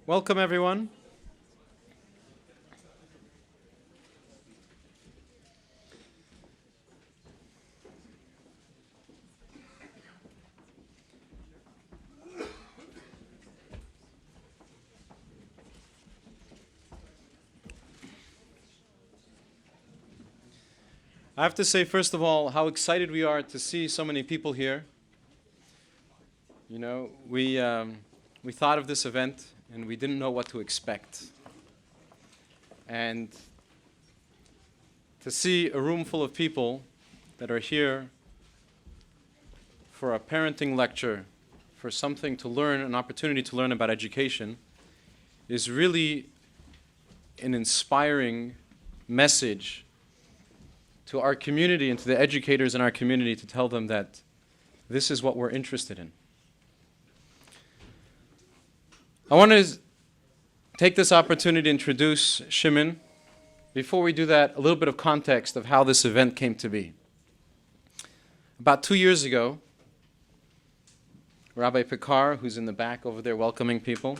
Welcome, everyone. I have to say, first of all, how excited we are to see so many people here. You know, we thought of this event and we didn't know what to expect. And to see a room full of people that are here for a parenting lecture, for something to learn, an opportunity to learn about education, is really an inspiring message to our community and to the educators in our community to tell them that this is what we're interested in. I want to take this opportunity to introduce Shimon. Before we do that, a little bit of context of how this event came to be. About 2 years ago, Rabbi Pekar, who's in the back over there welcoming people.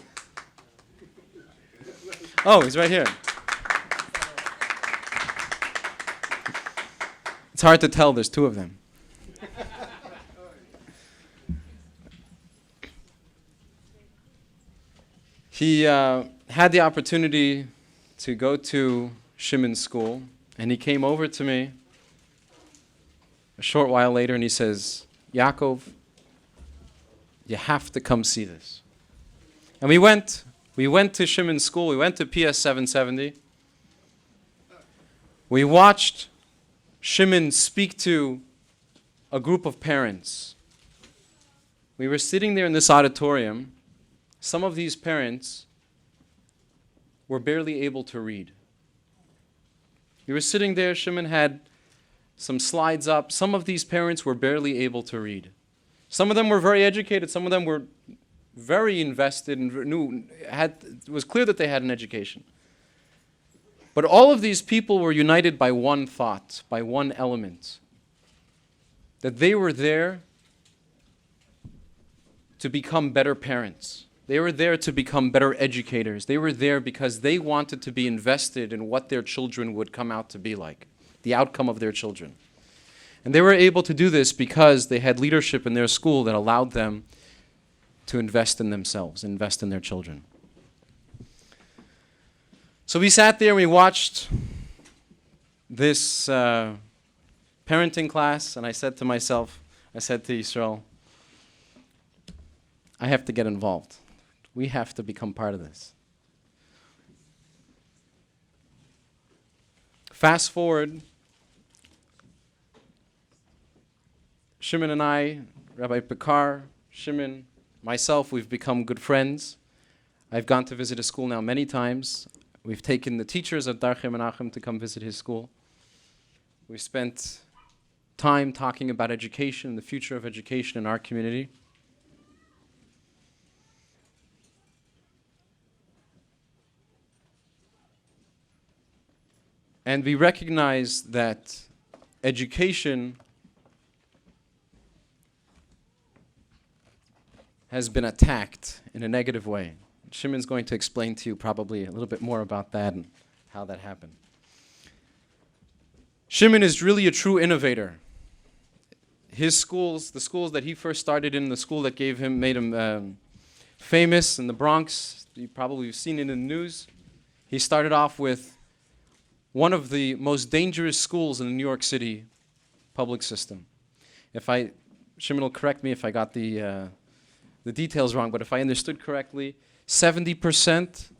Oh, he's right here. It's hard to tell, there's two of them. He had the opportunity to go to Shimon's school, and he came over to me a short while later and he says, Yaacov, you have to come see this. And we went to Shimon's school, we went to PS 770. We watched Shimon speak to a group of parents. We were sitting there in this auditorium. Some of these parents were barely able to read. We were sitting there, Shimon had some slides up. Some of these parents were barely able to read. Some of them were very educated, some of them were very invested and it was clear that they had an education. But all of these people were united by one thought, by one element, that they were there to become better parents. They were there to become better educators. They were there because they wanted to be invested in what their children would come out to be like, the outcome of their children. And they were able to do this because they had leadership in their school that allowed them to invest in themselves, invest in their children. So we sat there and we watched this parenting class, and I said to myself, I said to Yisrael, I have to get involved. We have to become part of this. Fast forward, Shimon and I, Rabbi Pekar, Shimon, myself, we've become good friends. I've gone to visit his school now many times. We've taken the teachers of Darchei Menachem to come visit his school. We've spent time talking about education and the future of education in our community. And we recognize that education has been attacked in a negative way. Shimon's going to explain to you probably a little bit more about that and how that happened. Shimon is really a true innovator. His schools, the schools that he first started in, the school that made him famous in the Bronx, you probably have seen it in the news. He started off with one of the most dangerous schools in the New York City public system. Shimon will correct me if I got the details wrong, but if I understood correctly, 70%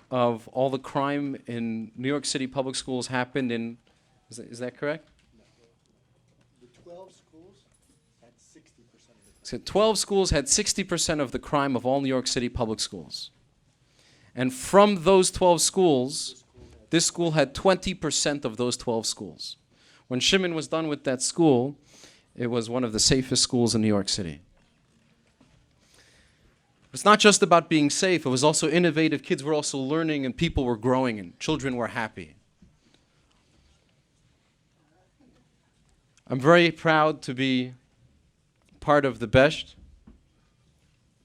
of all the crime in New York City public schools happened in, is that correct? The 12 schools had 60% of it. So 12 schools had 60% of the crime of all New York City public schools. And from those 12 schools, this school had 20% of those 12 schools. When Shimon was done with that school, it was one of the safest schools in New York City. It's not just about being safe, it was also innovative. Kids were also learning and people were growing and children were happy. I'm very proud to be part of the Best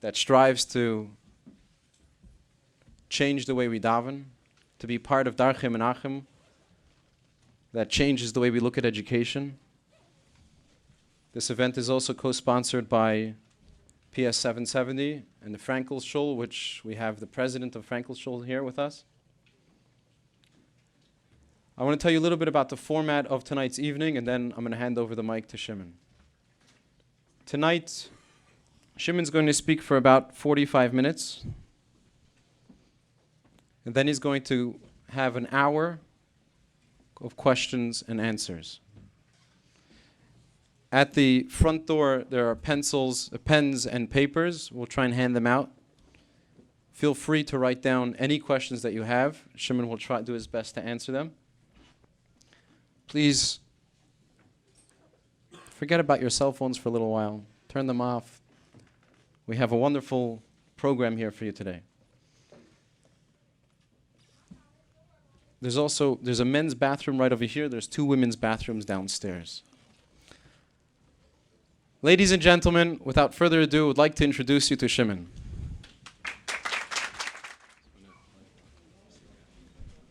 that strives to change the way we daven, to be part of Darchei Menachem that changes the way we look at education. This event is also co-sponsored by PS 770 and the Frankel Shul, which we have the president of Frankel Shul here with us. I want to tell you a little bit about the format of tonight's evening, and then I'm going to hand over the mic to Shimon. Tonight, Shimon's going to speak for about 45 minutes, and then he's going to have an hour of questions and answers. At the front door, there are pencils, pens, and papers. We'll try and hand them out. Feel free to write down any questions that you have. Shimon will try to do his best to answer them. Please forget about your cell phones for a little while. Turn them off. We have a wonderful program here for you today. There's a men's bathroom right over here. There's 2 women's bathrooms downstairs. Ladies and gentlemen, without further ado, I would like to introduce you to Shimon.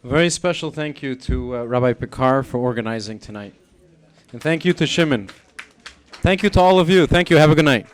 A very special thank you to Rabbi Pekar for organizing tonight. And thank you to Shimon. Thank you to all of you. Thank you. Have a good night.